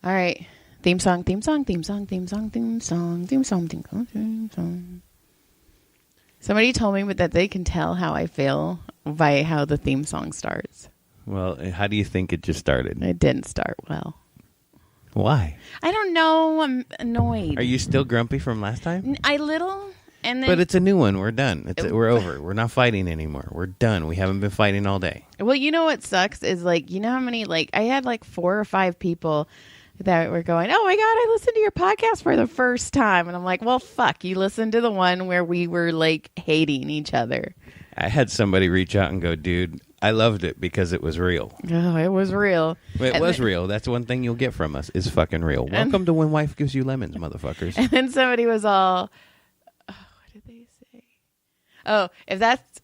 All right. Theme song, theme song, theme song, theme song, theme song, theme song, theme song, theme song. Somebody told me that they can tell how I feel by how the theme song starts. Well, how do you think it just started? It didn't start well. Why? I don't know. I'm annoyed. Are you still grumpy from last time? And then, But it's a new one. We're done. We're over. We're not fighting anymore. We're done. We haven't been fighting all day. Well, you know what sucks is you know how many I had 4 or 5 people that were going, oh my God, I listened to your podcast for the first time. And I'm like, well, fuck, you listened to the one where we were hating each other. I had somebody reach out and go, dude, I loved it because it was real. Oh, it was real. It was real. That's one thing you'll get from us is fucking real. Welcome to When Wife Gives You Lemons, motherfuckers. And then somebody was all, what did they say? Oh, if that's,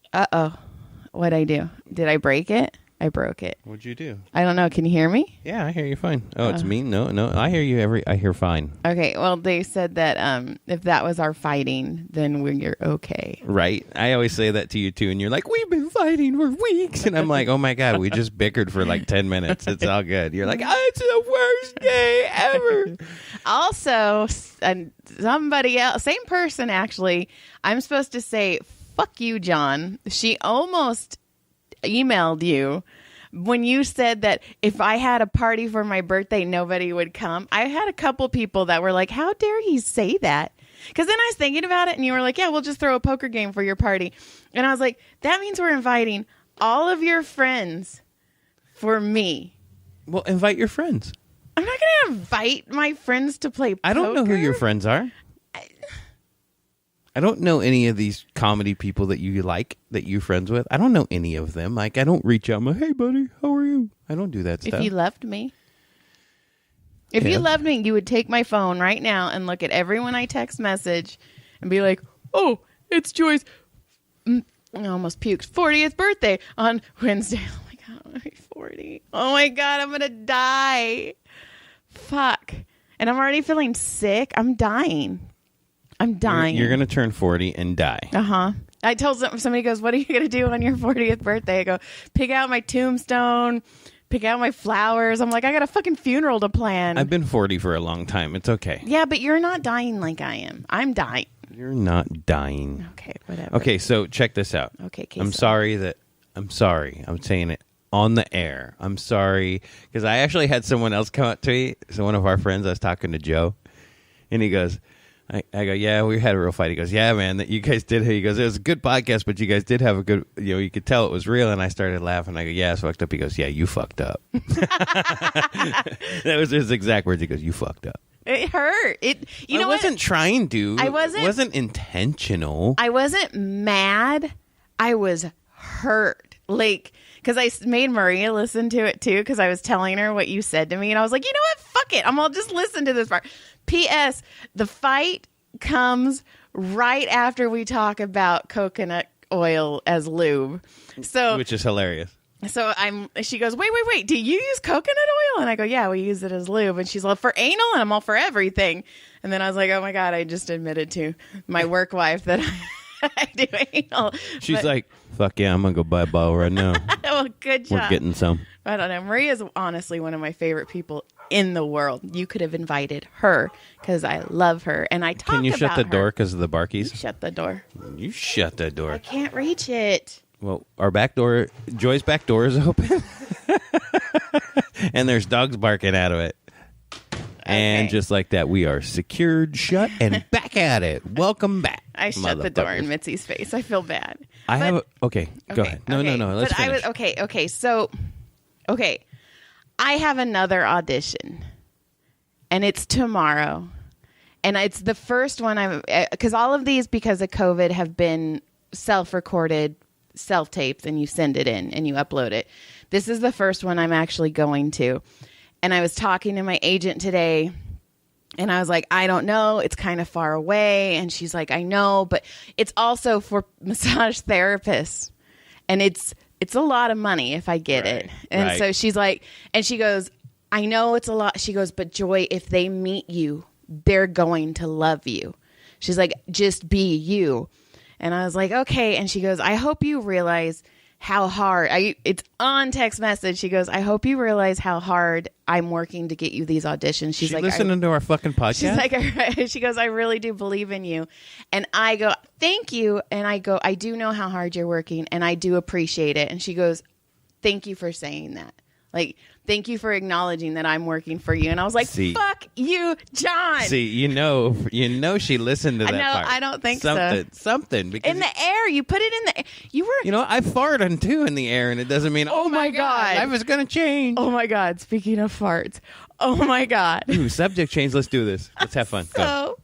what'd I do? Did I break it? I broke it. What'd you do? I don't know. Can you hear me? Yeah, I hear you fine. Oh, it's me? No. I hear you I hear fine. Okay. Well, they said that if that was our fighting, then we're okay. Right. I always say that to you too. And you're like, we've been fighting for weeks. And I'm like, oh my God, we just bickered for 10 minutes. It's all good. You're like, oh, it's the worst day ever. Also, somebody else, same person actually, I'm supposed to say, fuck you, John. She almost emailed you when you said that if I had a party for my birthday, nobody would come. I had a couple people that were like, how dare he say that? Because then I was thinking about it and you were like, yeah, we'll just throw a poker game for your party. And I was like, that means we're inviting all of your friends for me. Well, invite your friends. I'm not going to invite my friends to play poker. I don't know who your friends are. I don't know any of these comedy people that you like, that you're friends with. I don't know any of them. I don't reach out and go, hey, buddy, how are you? I don't do that stuff. If you loved me. If you loved me, you would take my phone right now and look at everyone I text message and be like, oh, it's Joy's, I almost puked, 40th birthday on Wednesday. Oh, my God, I'm going to be 40. Oh, my God, I'm going to die. Fuck. And I'm already feeling sick. I'm dying. I'm dying. You're going to turn 40 and die. Uh-huh. I told somebody goes, what are you going to do on your 40th birthday? I go, pick out my tombstone, pick out my flowers. I'm like, I got a fucking funeral to plan. I've been 40 for a long time. It's okay. Yeah, but you're not dying like I am. I'm dying. You're not dying. Okay, whatever. Okay, so check this out. Okay, I'm sorry. I'm saying it on the air. I'm sorry. Because I actually had someone else come up to me. So one of our friends, I was talking to Joe. And he goes, I go, yeah, we had a real fight. He goes, yeah, man, that you guys did. He goes, it was a good podcast, but you guys did have a good, you could tell it was real. And I started laughing. I go, yeah, it's fucked up. He goes, yeah, you fucked up. That was his exact words. He goes, you fucked up. It hurt. I wasn't trying to. I wasn't. It wasn't intentional. I wasn't mad. I was hurt. Because I made Maria listen to it too, because I was telling her what you said to me. And I was like, you know what? Fuck it. I'll just listen to this part. P.S. The fight comes right after we talk about coconut oil as lube. Which is hilarious. So she goes, wait, do you use coconut oil? And I go, yeah, we use it as lube. And she's all for anal, and I'm all for everything. And then I was like, oh my God, I just admitted to my work wife that I do anal. She's like, fuck yeah, I'm going to go buy a bottle right now. Well, good job. We're getting some. I don't know. Maria's honestly one of my favorite people in the world. You could have invited her because I love her. And I talk about her. Can you shut the door because of the barkies? Shut the door. You shut the door. I can't reach it. Well, our back door, Joy's back door is open. And there's dogs barking out of it. And just like that, we are secured, shut, and back at it. Welcome back. I shut the door in Mitzi's face. I feel bad. Okay, go ahead. No. Let's finish. Okay. I have another audition, and it's tomorrow. And it's the first one because all of these, because of COVID, have been self-recorded, self-taped, and you send it in and you upload it. This is the first one I'm actually going to. And I was talking to my agent today, and I was like, I don't know. It's kind of far away. And she's like, I know, but it's also for massage therapists. And it's a lot of money if I get it. And so she's like, and she goes, I know it's a lot. She goes, but Joy, if they meet you, they're going to love you. She's like, just be you. And I was like, okay. And she goes, I hope you realize how hard it's on text message. She goes, I hope you realize how hard I'm working to get you these auditions. She's like, listening to our fucking podcast. She's like, she goes, I really do believe in you. And I go, thank you. And I go, I do know how hard you're working and I do appreciate it. And she goes, thank you for saying that. Like, thank you for acknowledging that I'm working for you. And I was like, fuck you, John. See, you know, she listened to that part. I don't think Something. Because in the air. You put it in the air. You know, I farted too in the air, and it doesn't mean, oh my God, life is going to change. Oh my God. Speaking of farts. Oh my God. Ooh, subject change. Let's do this. Let's have fun. Go.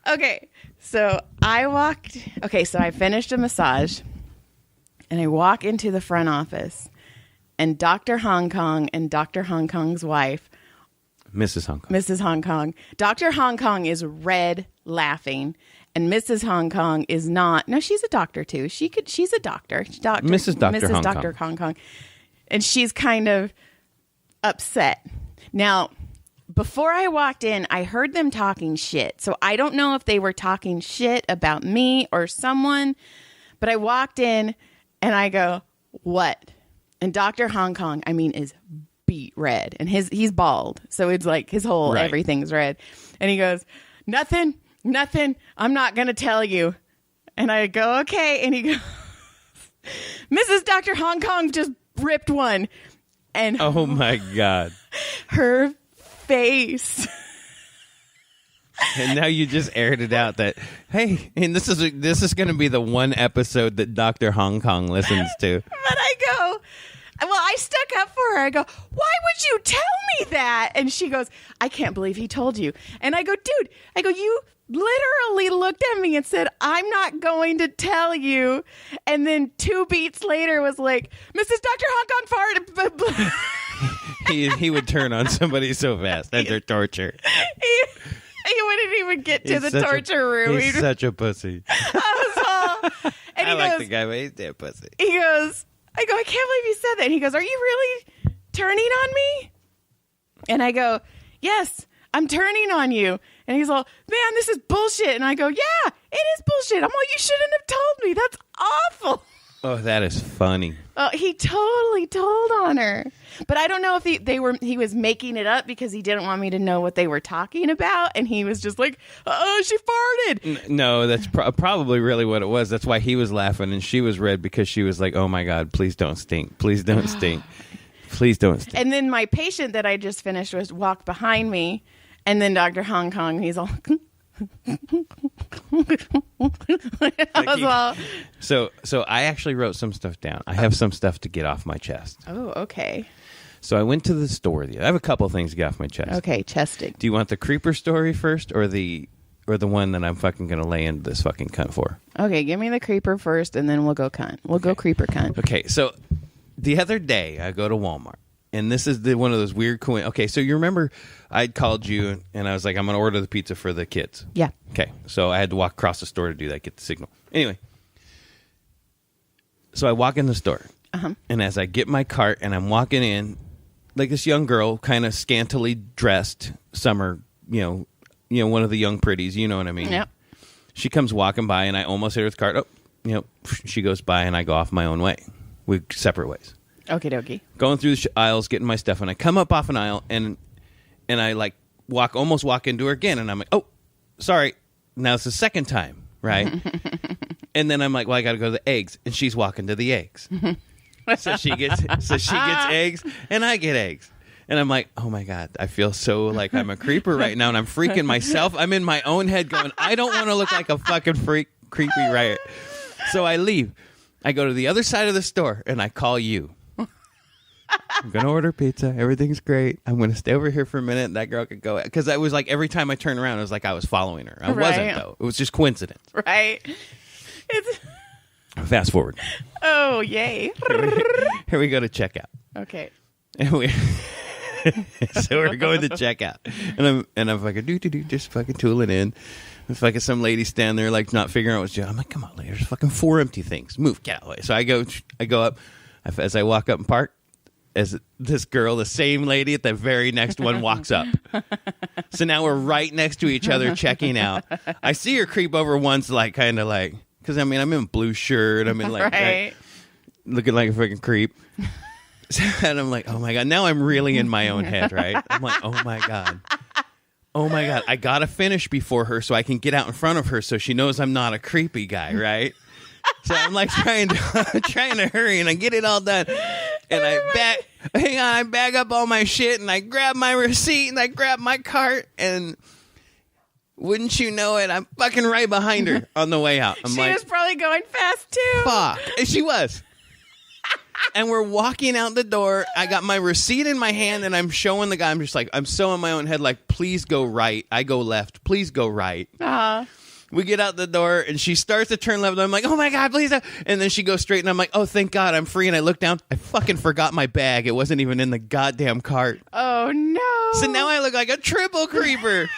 Okay. So I finished a massage, and I walk into the front office. And Dr. Hong Kong and Dr. Hong Kong's wife, Mrs. Hong Kong. Dr. Hong Kong is red laughing, and Mrs. Hong Kong is not. No, she's a doctor too. She's a doctor. Mrs. Dr. Hong Kong. And she's kind of upset. Now, before I walked in, I heard them talking shit. So I don't know if they were talking shit about me or someone, but I walked in and I go, what? And Dr. Hong Kong, is beet red. And he's bald. So it's like his whole everything's red. And he goes, nothing. I'm not going to tell you. And I go, okay. And he goes, Mrs. Dr. Hong Kong just ripped one. And oh my God. Her face. And now you just aired it out that, hey, and this is going to be the one episode that Dr. Hong Kong listens to. But I go, well, I stuck up for her. I go, why would you tell me that? And she goes, I can't believe he told you. And I go, dude, you literally looked at me and said, I'm not going to tell you. And then 2 beats later was like, Mrs. Dr. Hong Kong farted. He would turn on somebody so fast. That's their torture. He wouldn't even get to the torture room. He's such a pussy. And I like the guy, but he's damn pussy. He goes, I go, I can't believe you said that. And he goes, are you really turning on me? And I go, yes, I'm turning on you. And he's all, man, this is bullshit. And I go, yeah, it is bullshit. I'm like, you shouldn't have told me. That's awful. Oh, that is funny. Oh, he totally told on her. But I don't know if he was making it up because he didn't want me to know what they were talking about. And he was just like, oh, she farted. No, that's probably really what it was. That's why he was laughing and she was red because she was like, oh my God, please don't stink. Please don't stink. Please don't stink. And then my patient that I just finished walked behind me. And then Dr. Hong Kong, he's all... So I actually wrote some stuff down. I have some stuff to get off my chest. Oh, okay. So I went to the store. I have a couple things to get off my chest. Okay, chesting. Do you want the creeper story first, or the one that I'm fucking gonna lay into this fucking cunt for? Okay, give me the creeper first, and then we'll go cunt. We'll go creeper cunt. Okay, so the other day I go to Walmart. And this is one of those weird Okay, so you remember I'd called you and I was like, I'm going to order the pizza for the kids. Yeah. Okay, so I had to walk across the store to do that, get the signal. Anyway, so I walk in the store. And as I get my cart and I'm walking in, like this young girl, kind of scantily dressed, summer, one of the young pretties, you know what I mean? Yep. She comes walking by and I almost hit her with the cart. Oh, she goes by and I go off my own way. We separate ways. Okie dokie. Going through the aisles, getting my stuff, and I come up off an aisle, and I like almost walk into her again, and I'm like, oh, sorry. Now it's the second time, right? And then I'm like, well, I got to go to the eggs, and she's walking to the eggs. So she gets eggs, and I get eggs. And I'm like, oh my God, I feel so like I'm a creeper right now, and I'm freaking myself. I'm in my own head going, I don't want to look like a fucking creepy riot. So I leave. I go to the other side of the store, and I call you. I'm going to order pizza. Everything's great. I'm going to stay over here for a minute. That girl could go. Because I was like, every time I turned around, it was like I was following her. I wasn't, though. It was just coincidence. Right. Fast forward. Oh, yay. Here we go to checkout. Okay. And so we're going to checkout. And I'm fucking just fucking tooling in. And fucking some lady standing there like not figuring out what's doing. I'm like, come on, lady. There's fucking 4 empty things. Move, get out of the way. So I go up. As I walk up and park, as this girl, the same lady at the very next one, walks up. So now we're right next to each other checking out. I see her creep over once, like kind of like, because I'm in blue shirt. I'm in like, right. looking like a freaking creep. And I'm like, oh my God. Now I'm really in my own head, right? I'm like, oh my God. Oh my God. I got to finish before her so I can get out in front of her so she knows I'm not a creepy guy, right? So I'm like trying to hurry, and I get it all done. And I bag up all my shit, and I grab my receipt, and I grab my cart, and wouldn't you know it, I'm fucking right behind her on the way out. She was probably going fast too. Fuck. And she was. And we're walking out the door. I got my receipt in my hand, and I'm showing the guy. I'm just like, I'm so in my own head, like, please go right. I go left. Please go right. We get out the door, and she starts to turn left. And I'm like, oh my God, please. And then she goes straight, and I'm like, oh, thank God, I'm free. And I look down. I fucking forgot my bag. It wasn't even in the goddamn cart. Oh, no. So now I look like a triple creeper.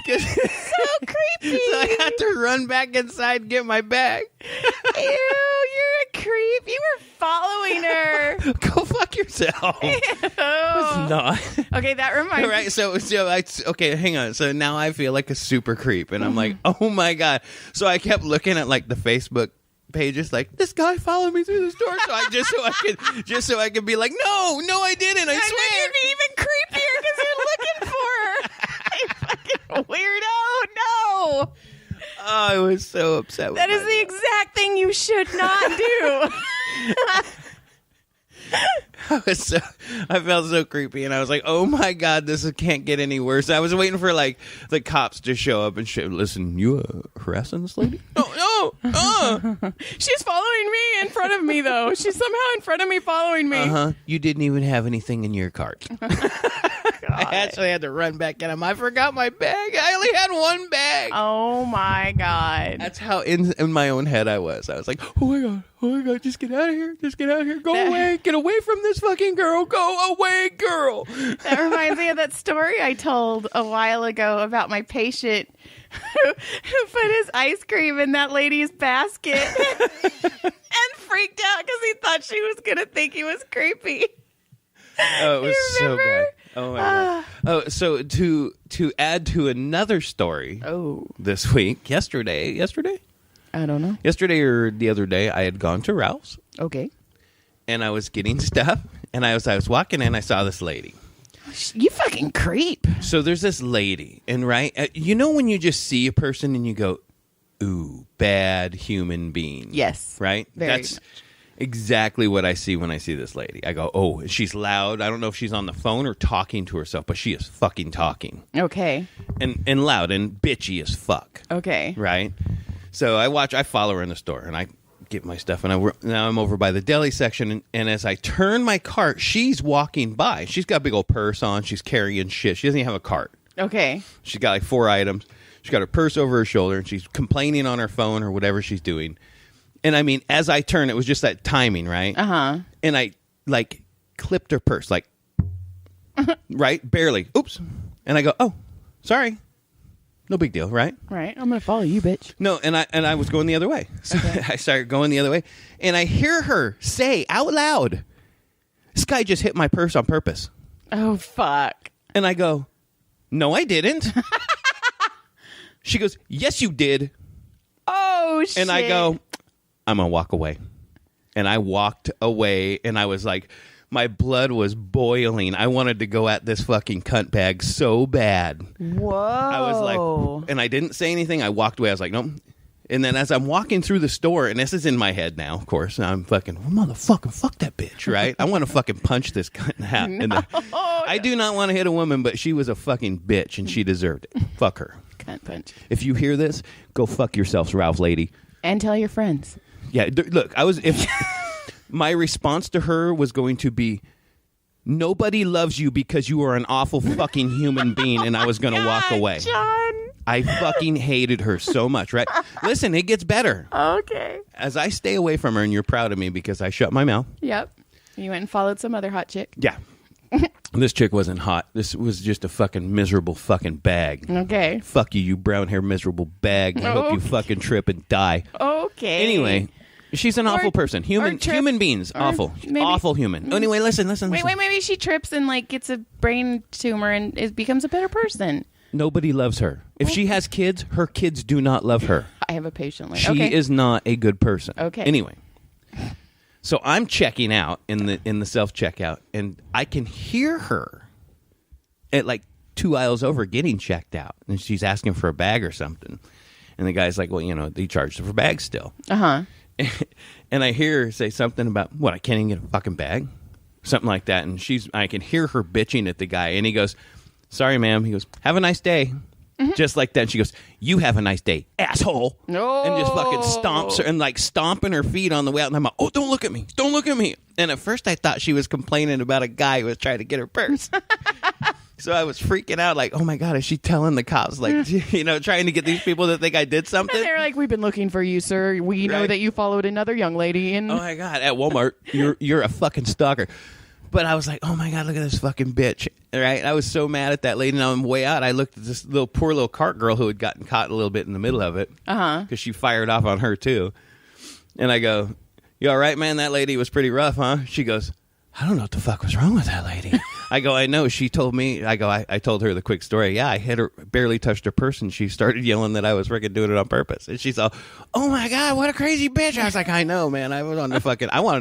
So creepy. So I had to run back inside and get my bag. Ew, you're a creep. You were following her. Go fuck yourself. Ew. It's not. Okay, that reminds me. Right, okay, hang on. So now I feel like a super creep, and I'm like, oh my God. So I kept looking at like the Facebook pages, like, this guy followed me through the store, so I could be like, no, I didn't. I And swear. then you'd be even creepier because you're looking for her. You fucking weirdo. No. Oh, I was so upset with That is the exact thing you should not do. I felt so creepy, and I was like, oh my God, this can't get any worse. I was waiting for like the cops to show up and listen, you harassing this lady? No. She's following me in front of me, though. She's somehow in front of me following me. You didn't even have anything in your cart. I actually had to run back at him. I forgot my bag. I only had one bag. Oh my God. That's how in my own head I was. I was like, oh my God, just get out of here. Go away. Get away from this fucking girl. Go away, girl. That reminds me of that story I told a while ago about my patient who put his ice cream in that lady's basket and freaked out because he thought she was going to think he was creepy. Oh, it was so remember? bad. Oh my God. Oh, so to add to another story this week, yesterday? I don't know. Yesterday or the other day, I had gone to Ralph's. Okay. And I was getting stuff, and I was walking in, I saw this lady. You fucking creep. So there's this lady, and you know when you just see a person and you go, ooh, bad human being. Yes. Right? That's exactly what I see when I see this lady. I go, oh, she's loud. I don't know if she's on the phone or talking to herself, but she is fucking talking. Okay. And loud and bitchy as fuck. Okay. Right? So I follow her in the store, and I get my stuff, and now I'm over by the deli section, and as I turn my cart, she's walking by. She's got a big old purse on. She's carrying shit. She doesn't even have a cart. Okay. She's got like 4 items. She's got her purse over her shoulder, and she's complaining on her phone or whatever she's doing. And I mean, as I turn, it was just that timing, right? Uh-huh. And I like clipped her purse, like, right? Barely. Oops. And I go, oh, sorry. No big deal, right? Right. I'm going to follow you, bitch. No, and I was going the other way. So I started going the other way, and I hear her say out loud, this guy just hit my purse on purpose. Oh, fuck. And I go, no, I didn't. She goes, yes, you did. Oh, shit. And I go, I'm going to walk away. And I walked away, and I was like, my blood was boiling. I wanted to go at this fucking cunt bag so bad. Whoa. I was like, and I didn't say anything. I walked away. I was like, nope. And then as I'm walking through the store, and this is in my head now, of course, I'm fucking, motherfucker, fuck that bitch, right? I want to fucking punch this cunt in the I do not want to hit a woman, but she was a fucking bitch, and she deserved it. Fuck her. Cunt punch. If you hear this, go fuck yourselves, Ralph lady. And tell your friends. Yeah, look, my response to her was going to be, nobody loves you because you are an awful fucking human being, and I was going to walk away. John. I fucking hated her so much, right? Listen, it gets better. Okay. As I stay away from her, and you're proud of me because I shut my mouth. Yep. You went and followed some other hot chick. Yeah. This chick wasn't hot. This was just a fucking miserable fucking bag. Okay. Fuck you, you brown hair miserable bag. I hope you fucking trip and die. Okay. Anyway. She's an awful person. Human beings. Awful. Awful human. Anyway, listen. Wait, maybe she trips and like gets a brain tumor and becomes a better person. Nobody loves her. If she has kids, her kids do not love her. I have a patient like She is not a good person. Okay. Anyway. So I'm checking out in the self checkout, and I can hear her at like 2 aisles over getting checked out, and she's asking for a bag or something. And the guy's like, well, they charged her for bags still. Uh-huh. And I hear her say something about, what, I can't even get a fucking bag? Something like that. And I can hear her bitching at the guy. And he goes, sorry, ma'am. He goes, have a nice day. Mm-hmm. Just like that. And she goes, you have a nice day, asshole. No. And just fucking stomps her and like stomping her feet on the way out. And I'm like, oh, don't look at me. Don't look at me. And at first I thought she was complaining about a guy who was trying to get her purse. So I was freaking out, like, oh my God, is she telling the cops, like, trying to get these people to think I did something? And they're like, we've been looking for you, sir. We know that you followed another young lady. And oh my God, at Walmart, you're a fucking stalker. But I was like, oh my God, look at this fucking bitch. Right? I was so mad at that lady. And on the way out, I looked at this poor little cart girl who had gotten caught a little bit in the middle of it. Uh-huh. Because she fired off on her too. And I go, you all right, man? That lady was pretty rough, huh? She goes, I don't know what the fuck was wrong with that lady. I go, I know. She told me. I go, I told her the quick story. Yeah, I hit her, barely touched her purse, and she started yelling that I was freaking doing it on purpose. And she's all, oh my God, what a crazy bitch. I was like, I know, man. I wanted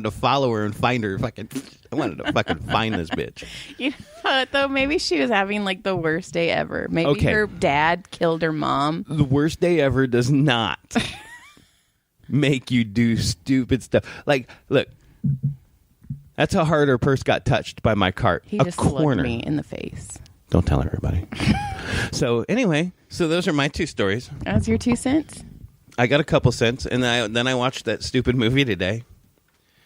to follow her and find her. I wanted to fucking find this bitch. You know what, though? Maybe she was having like the worst day ever. Maybe her dad killed her mom. The worst day ever does not make you do stupid stuff. Like, look. That's how hard her purse got touched by my cart. He just looked me in the face. Don't tell everybody. So anyway, those are my 2 stories. That's your 2 cents? I got a couple cents, and then I watched that stupid movie today.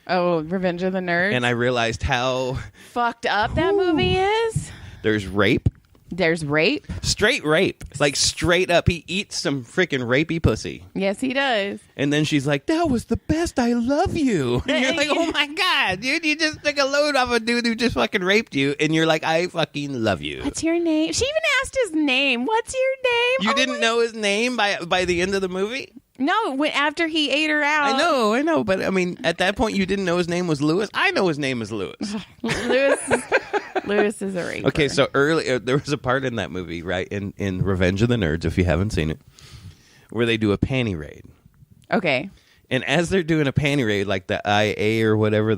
Oh, Revenge of the Nerds? And I realized how fucked up that movie is. There's rape. There's rape. Straight rape. Like straight up. He eats some freaking rapey pussy. Yes, he does. And then she's like, that was the best. I love you. And you're like, oh my God, dude, you just took a load off a dude who just fucking raped you. And you're like, I fucking love you. What's your name? She even asked his name. What's your name? You didn't know his name by the end of the movie? No, after he ate her out. I know. But I mean, at that point, you didn't know his name was Lewis? I know his name is Lewis. Lewis is a raper. Okay, so earlier, there was a part in that movie, right, in Revenge of the Nerds, if you haven't seen it, where they do a panty raid. Okay. And as they're doing a panty raid, like the IA or whatever,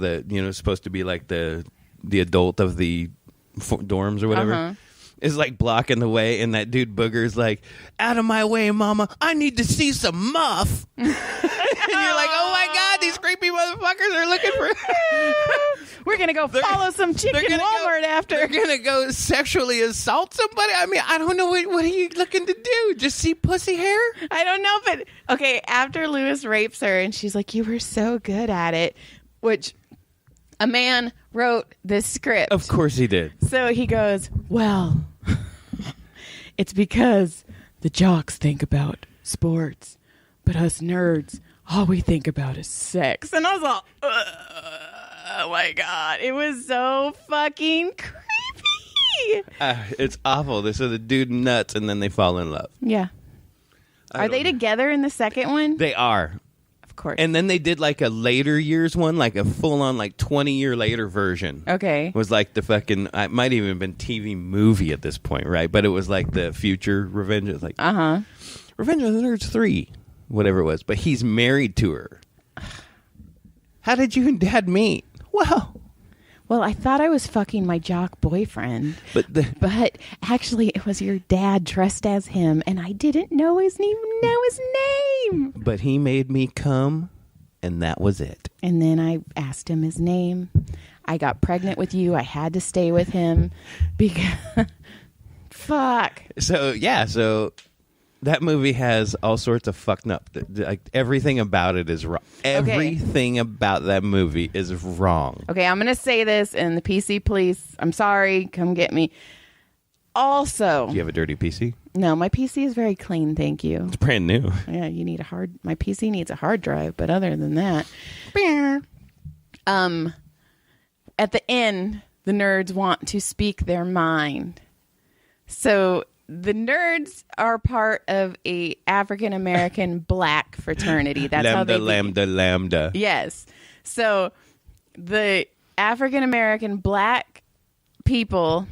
supposed to be like the adult of the dorms or whatever, is like blocking the way, and that dude Booger's like, out of my way, mama, I need to see some muff. And you're like, oh my God, these creepy motherfuckers are looking for... We're going to go follow some chick in Walmart after. They're going to go sexually assault somebody? I mean, I don't know. What are you looking to do? Just see pussy hair? I don't know, but... Okay, after Lewis rapes her, and she's like, you were so good at it, which a man wrote this script. Of course he did. So he goes, well, it's because the jocks think about sports, but us nerds, all we think about is sex. And I was all, oh my God. It was so fucking creepy. It's awful. So the dude nuts, and then they fall in love. Yeah. Are they together in the second one? They are. Of course. And then they did like a later years one, like a full-on like 20-year later version. Okay. It was like the fucking, it might even have been TV movie at this point, right? But it was like the future Revenge. It was like, Revenge of the Nerds 3, whatever it was. But he's married to her. How did you and Dad meet? Well, I thought I was fucking my jock boyfriend, but actually it was your dad dressed as him, and I didn't know his name. But he made me come, and that was it. And then I asked him his name. I got pregnant with you. I had to stay with him because fuck. So that movie has all sorts of fucked up. Like everything about it is wrong. Everything about that movie is wrong. Okay, I'm gonna say this, and the PC police, I'm sorry, come get me. Also, do you have a dirty PC? No, my PC is very clean, thank you. It's brand new. Yeah, my PC needs a hard drive, but other than that, at the end, the nerds want to speak their mind. So the nerds are part of a African American black fraternity. That's how they lambda. Yes. So the African American black people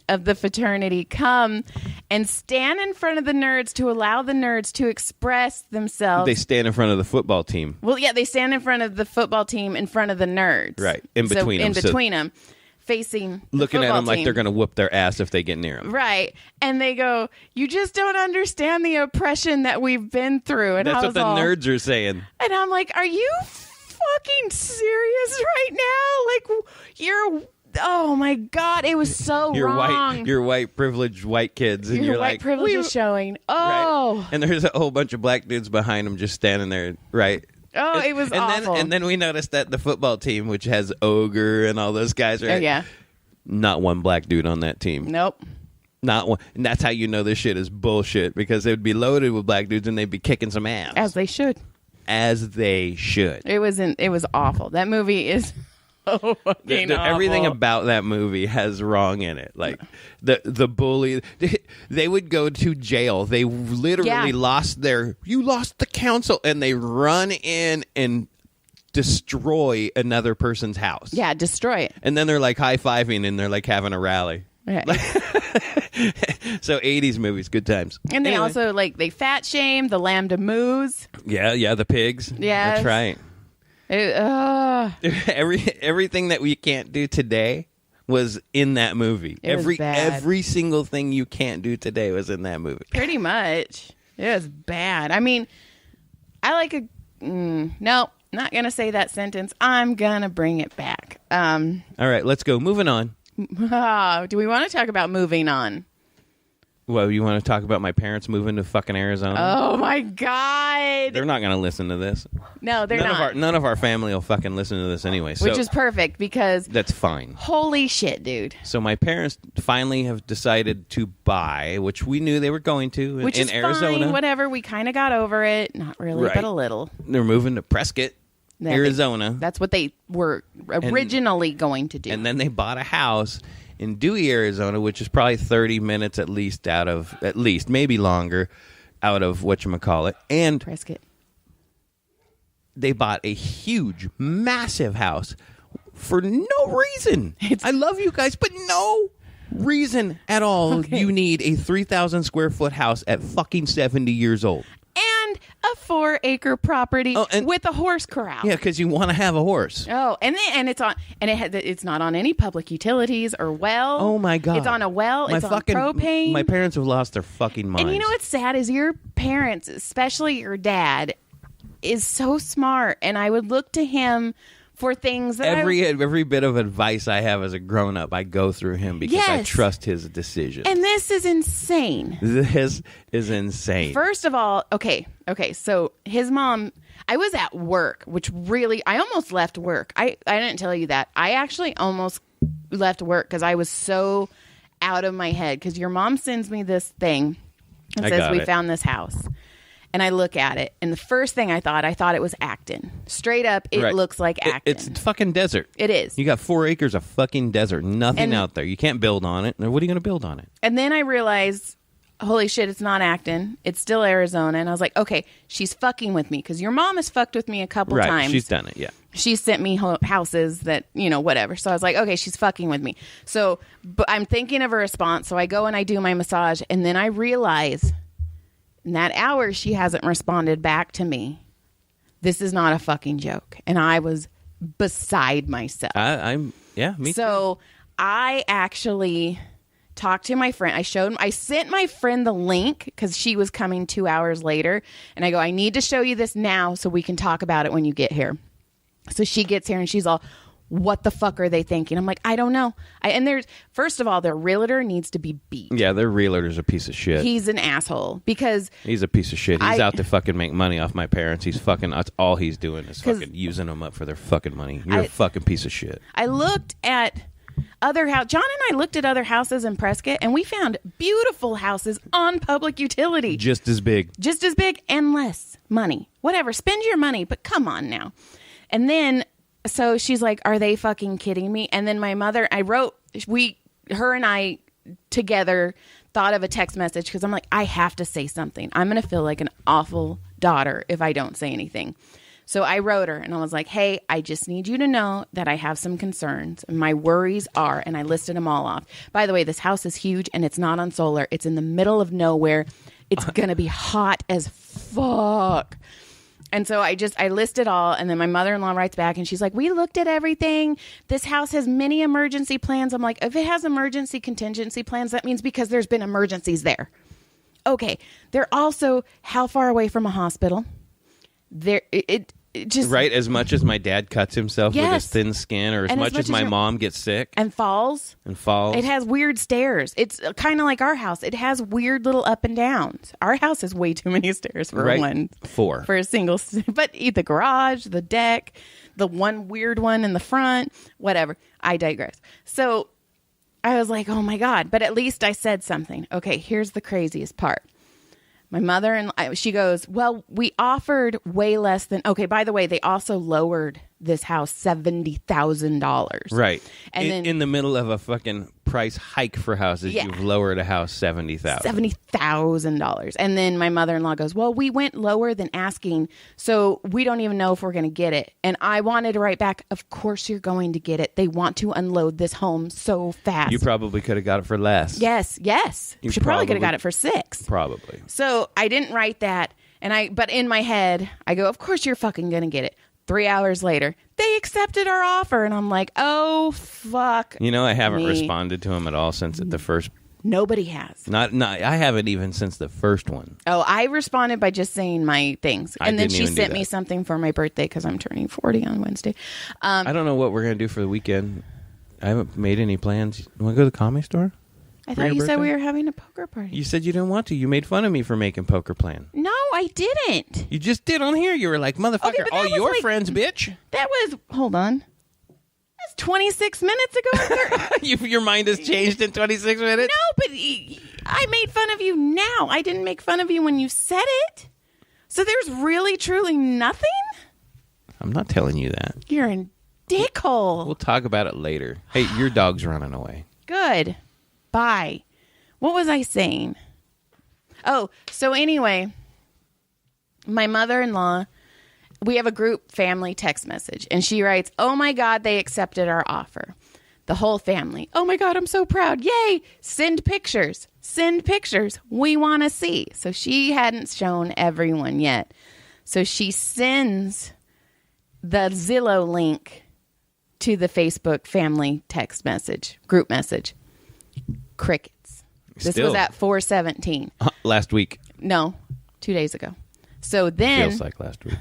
of the fraternity come and stand in front of the nerds to allow the nerds to express themselves. They stand in front of the football team. Well, yeah, they stand in front of the football team in front of the nerds. Right. In between them. In between them, facing the looking at them like team. they're going to whoop their ass if they get near them. Right. And they go, you just don't understand the oppression that we've been through. And That's what the nerds are saying. And I'm like, are you fucking serious right now? Like, you're... Oh my God! It was so wrong. Your white privileged white kids, and your you're white like, privilege is showing. Oh, right. And there's a whole bunch of black dudes behind them just standing there, right? Oh, it was awful. And then we noticed that the football team, which has Ogre and all those guys, right? Oh yeah. Not one black dude on that team. Nope. Not one. And that's how you know this shit is bullshit, because they would be loaded with black dudes and they'd be kicking some ass. As they should. As they should. It was awful. That movie is. Everything about that movie has wrong in it. Like the bully, they would go to jail. They literally lost the council, and they run in and destroy another person's house. Yeah, destroy it. And then they're like high-fiving and they're like having a rally. Right. So 80s movies, good times. And they also they fat shame the Lambda Moose. Yeah, the pigs. Yeah, that's right. Everything that we can't do today was in that movie. Every single thing you can't do today was in that movie. Pretty much. It was bad. I mean, I like no, not gonna say that sentence. I'm gonna bring it back. All right, let's go. Moving on. Do we want to talk about moving on? Well, you want to talk about my parents moving to fucking Arizona? Oh my God! They're not going to listen to this. No, they're not. None of our family will fucking listen to this anyway. So which is perfect, because that's fine. Holy shit, dude! So my parents finally have decided to buy, which we knew they were going to, which in is Arizona. Fine, whatever. We kind of got over it. Not really, right. But a little. They're moving to Prescott, Arizona. That's what they were originally going to do. And then they bought a house in Dewey, Arizona, which is probably 30 minutes at least, maybe longer, out of whatchamacallit. And Prescott. They bought a huge, massive house for no reason. I love you guys, but no reason at all. Okay. You need a 3,000 square foot house at fucking 70 years old. And a 4-acre property with a horse corral. Yeah, because you want to have a horse. Oh, and it's not on any public utilities or well. Oh my God, it's on a well. It's on propane. My parents have lost their fucking minds. And you know what's sad is your parents, especially your dad, is so smart, and I would look to him for things that every bit of advice I have as a grown up, I go through him because I trust his decision. And this is insane. This is insane. First of all, okay. So his mom, I was at work, which really, I almost left work. I didn't tell you that. I actually almost left work because I was so out of my head. Because your mom sends me this thing and says we found this house. And I look at it, and the first thing I thought it was Acton. Straight up, it looks like Acton. It's fucking desert. It is. You got 4 acres of fucking desert. Nothing out there. You can't build on it. What are you going to build on it? And then I realized, holy shit, it's not Acton. It's still Arizona. And I was like, okay, she's fucking with me. Because your mom has fucked with me a couple times. She's done it, yeah. She sent me houses that, whatever. So I was like, okay, she's fucking with me. So but I'm thinking of a response. So I go and I do my massage. And then I realize... in that hour, she hasn't responded back to me. This is not a fucking joke. And I was beside myself. Me too. So I actually talked to my friend. I sent my friend the link because she was coming 2 hours later. And I go, I need to show you this now so we can talk about it when you get here. So she gets here and she's all, what the fuck are they thinking? I'm like, I don't know. First of all, their realtor needs to be beat. Yeah, their realtor's a piece of shit. He's an asshole because... he's a piece of shit. He's out to fucking make money off my parents. That's all he's doing is fucking using them up for their fucking money. You're a fucking piece of shit. I looked at John and I looked at other houses in Prescott, and we found beautiful houses on public utility. Just as big and less money. Whatever, spend your money, but come on now. And then... so she's like, are they fucking kidding me? And then my mother, her and I together thought of a text message because I'm like, I have to say something. I'm going to feel like an awful daughter if I don't say anything. So I wrote her and I was like, hey, I just need you to know that I have some concerns. And my worries are, and I listed them all off. By the way, this house is huge and it's not on solar. It's in the middle of nowhere. It's going to be hot as fuck. And so I list it all. And then my mother-in-law writes back and she's like, we looked at everything. This house has many emergency plans. I'm like, if it has emergency contingency plans, that means because there's been emergencies there. Okay. They're also how far away from a hospital? It just Right, as much as my dad cuts himself with his thin skin, or as much as my mom gets sick and falls. It has weird stairs. It's kind of like our house. It has weird little up and downs. Our house has way too many stairs for for a single. But the garage, the deck, the one weird one in the front, whatever. I digress. So I was like, oh my God! But at least I said something. Okay, here's the craziest part. My mother-in-law, she goes, well, we offered way less than, okay, by the way, they also lowered this house $70,000. Right. And in the middle of a fucking price hike for houses, you've lowered a house $70,000. $70,000. And then my mother-in-law goes, well, we went lower than asking, so we don't even know if we're going to get it. And I wanted to write back, of course you're going to get it. They want to unload this home so fast. You probably could have got it for less. Yes. She probably could have got it for $6,000. Probably. So I didn't write that. But in my head, I go, of course you're fucking going to get it. 3 hours later, they accepted our offer. And I'm like, oh, fuck. I haven't responded to him at all since the first. Nobody has. Not. I haven't even since the first one. Oh, I responded by just saying my things. And then she sent me something for my birthday because I'm turning 40 on Wednesday. I don't know what we're going to do for the weekend. I haven't made any plans. You want to go to the Comedy Store? I thought you said we were having a poker party. You said you didn't want to. You made fun of me for making poker plan. No, I didn't. You just did on here. You were like, motherfucker, all your friends, bitch. That was, hold on. That's 26 minutes ago. Your mind has changed in 26 minutes? No, but I made fun of you now. I didn't make fun of you when you said it. So there's really, truly nothing? I'm not telling you that. You're a dickhole. We'll talk about it later. Hey, your dog's running away. Good. Bye. What was I saying? Oh, so anyway, my mother-in-law, we have a group family text message, and she writes, oh my God, they accepted our offer. The whole family. Oh my God, I'm so proud. Yay. Send pictures. Send pictures. We want to see. So she hadn't shown everyone yet. So she sends the Zillow link to the Facebook family text message, group message. Crickets. This was at 4:17. Last week. No, 2 days ago. So then feels like last week.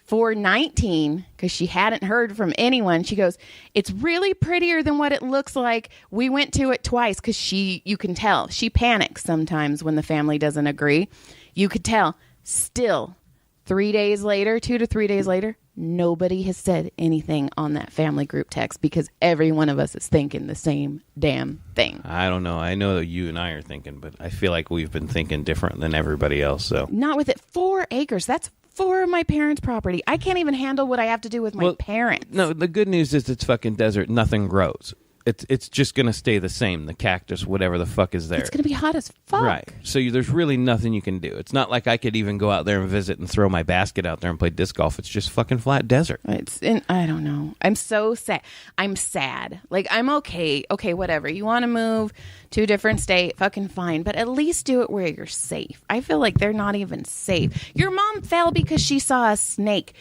4:19, because she hadn't heard from anyone, she goes, it's really prettier than what it looks like. We went to it twice because you can tell. She panics sometimes when the family doesn't agree. You could tell. Still, 3 days later, 2 to 3 days later, nobody has said anything on that family group text because every one of us is thinking the same damn thing. I don't know. I know that you and I are thinking, but I feel like we've been thinking different than everybody else. So not with it. 4 acres. That's 4 of my parents' property. I can't even handle what I have to do with my parents. No, the good news is it's fucking desert. Nothing grows. It's just going to stay the same. The cactus, whatever the fuck is there. It's going to be hot as fuck. Right. So there's really nothing you can do. It's not like I could even go out there and visit and throw my basket out there and play disc golf. It's just fucking flat desert. I don't know. I'm so sad. I'm sad. Like, I'm okay. Okay, whatever. You want to move to a different state, fucking fine. But at least do it where you're safe. I feel like they're not even safe. Your mom fell because she saw a snake.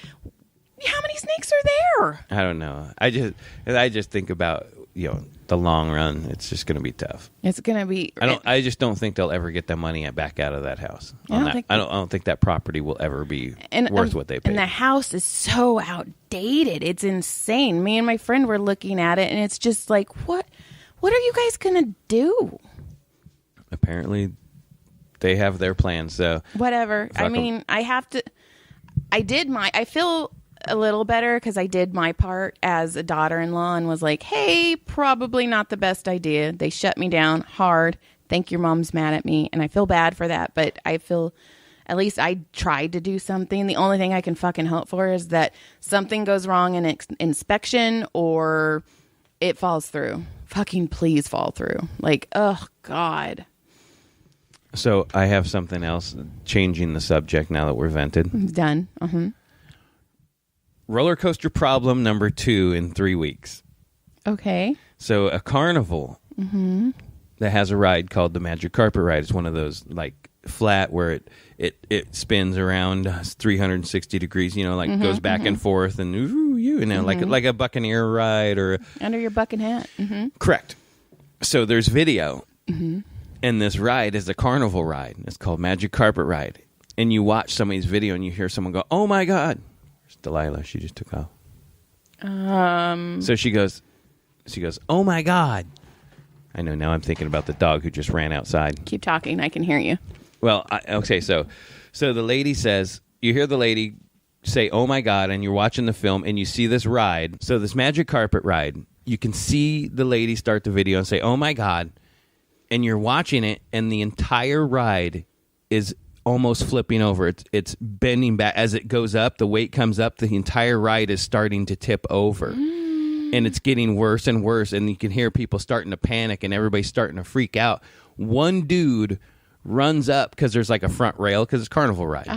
How many snakes are there? I don't know. I just think about, the long run. It's just going to be tough. It's going to be. I just don't think they'll ever get the money back out of that house. I don't think that property will ever be worth what they paid. And the house is so outdated. It's insane. Me and my friend were looking at it, and it's just like, what are you guys going to do? Apparently, they have their plans. So whatever. I mean, I feel a little better because I did my part as a daughter-in-law and was like, hey, probably not the best idea. They shut me down hard. Think your mom's mad at me. And I feel bad for that. But I feel at least I tried to do something. The only thing I can fucking hope for is that something goes wrong in inspection or it falls through. Fucking please fall through. Like, oh, God. So I have something else, changing the subject now that we're vented. Done. Uh-huh. roller coaster problem number 2 in 3 weeks. Okay. So a carnival that has a ride called the Magic Carpet Ride. It's one of those like flat where it spins around 360 degrees, like goes back and forth and like a Buccaneer ride or under your bucket hat. Correct. So there's video, and this ride is a carnival ride. It's called Magic Carpet Ride, and you watch somebody's video and you hear someone go, "Oh my God!" There's Delilah. She just took off. So she goes, "Oh my God!" I know now. I'm thinking about the dog who just ran outside. Keep talking. I can hear you. Well, okay. So the lady says, you hear the lady say, "Oh my God," and you're watching the film and you see this ride. So this Magic Carpet Ride, you can see the lady start the video and say, "Oh my God," and you're watching it, and the entire ride is almost flipping over. It's bending back as it goes up. The weight comes up. The entire ride is starting to tip over, and it's getting worse and worse. And you can hear people starting to panic, and everybody's starting to freak out. One dude runs up because there's like a front rail because it's carnival ride,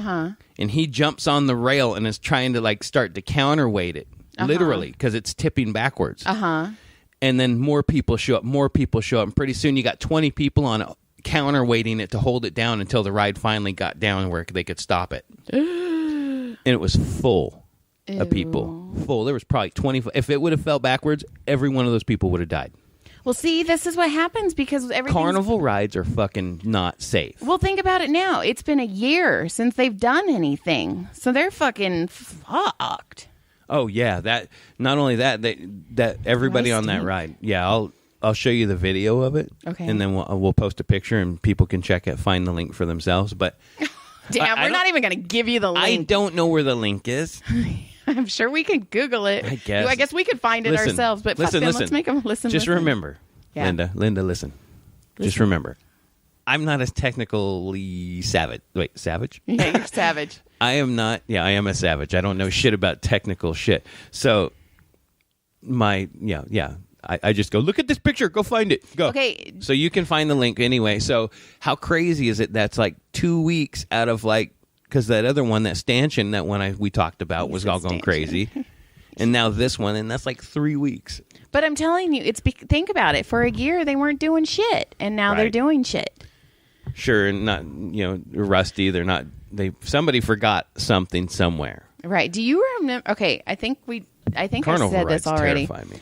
and he jumps on the rail and is trying to like start to counterweight it. Literally, because it's tipping backwards. And then more people show up, and pretty soon you got 20 people on it, counterweighting it to hold it down until the ride finally got down where they could stop it. And it was full of people. Full. There was probably 20. If it would have fell backwards, every one of those people would have died. Well, see, this is what happens because carnival rides are fucking not safe. Well, think about it now. It's been a year since they've done anything, so they're fucking fucked. Oh yeah, that not only that everybody on that ride. Yeah, I'll show you the video of it. Okay, and then we'll post a picture and people can check it, find the link for themselves. But damn, we're not even going to give you the link. I don't know where the link is. I'm sure we could Google it. I guess. I guess we could find it ourselves. But listen. Let's make them listen. Just remember, yeah. Linda, listen. Just remember, I'm not as technically savage. Wait, savage? Yeah, you're savage. I am not. Yeah, I am a savage. I don't know shit about technical shit. So, I just go, look at this picture. Go find it. Go. Okay. So you can find the link anyway. So how crazy is it? That's like 2 weeks out of because that other one, that stanchion, that one we talked about was all going crazy. And now this one, and that's like 3 weeks. But I'm telling you, think about it. For a year, they weren't doing shit. And now they're doing shit. Sure. And not, rusty. They're not. Somebody forgot something somewhere. Right. Do you remember? Okay, I think Carnival I said this already. Terrify me.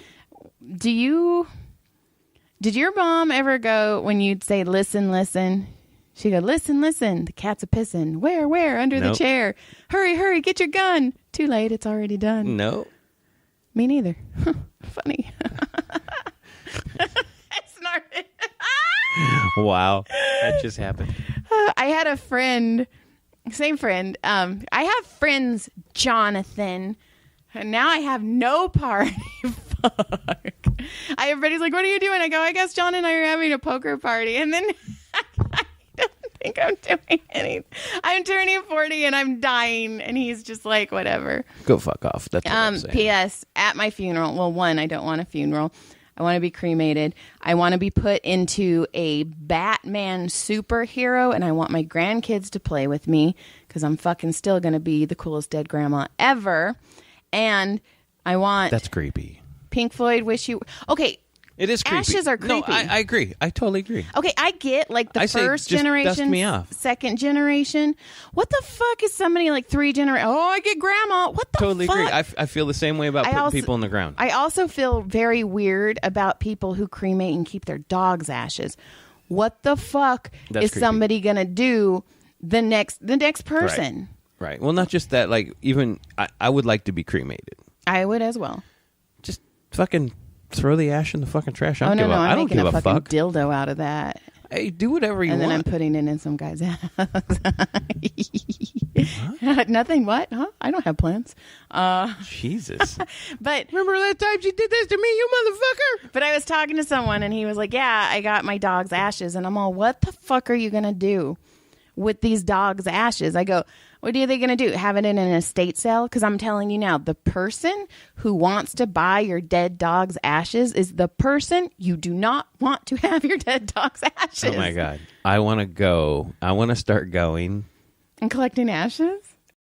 Did your mom ever go when you'd say, "Listen, listen"? She'd go, "Listen, listen. The cat's a pissing. Where? Under the chair. Hurry, get your gun." Too late. It's already done. No. Me neither. Funny. I snorted. Wow. That just happened. I had a friend. Same friend. I have friends, Jonathan, and now I have no party. Fuck. Everybody's like, "What are you doing?" I go, "I guess John and I are having a poker party." And then I don't think I'm doing anything. I'm turning 40 and I'm dying, and he's just like, whatever. Go fuck off. That's what I'm saying. P.S. At my funeral. Well, one, I don't want a funeral. I want to be cremated. I want to be put into a Batman superhero, and I want my grandkids to play with me because I'm fucking still going to be the coolest dead grandma ever. And I want... That's creepy. Pink Floyd, Wish You... Okay. It is creepy. Ashes are creepy. No, I agree. I totally agree. Okay, I get like the first just generation, dust me off. Second generation. What the fuck is somebody like 3 generations? Oh, I get grandma. What the totally fuck? Agree. I feel the same way about putting people in the ground. I also feel very weird about people who cremate and keep their dog's ashes. What the fuck is creepy. Somebody gonna do the next person? Right. Well, not just that. Like, even I would like to be cremated. I would as well. Just fucking throw the ash in the fucking trash. I don't I'm making a fucking fuck. dildo out of that. Hey, do whatever you want. And then I'm putting it in some guy's house. Nothing. What? Huh? I don't have plans. Jesus. But remember that time she did this to me, you motherfucker? But I was talking to someone and he was like, "Yeah, I got my dog's ashes." And I'm all, "What the fuck are you going to do with these dog's ashes?" I go, "What are they going to do? Have it in an estate sale?" Because I'm telling you now, the person who wants to buy your dead dog's ashes is the person you do not want to have your dead dog's ashes. Oh my God. I want to start going. And collecting ashes?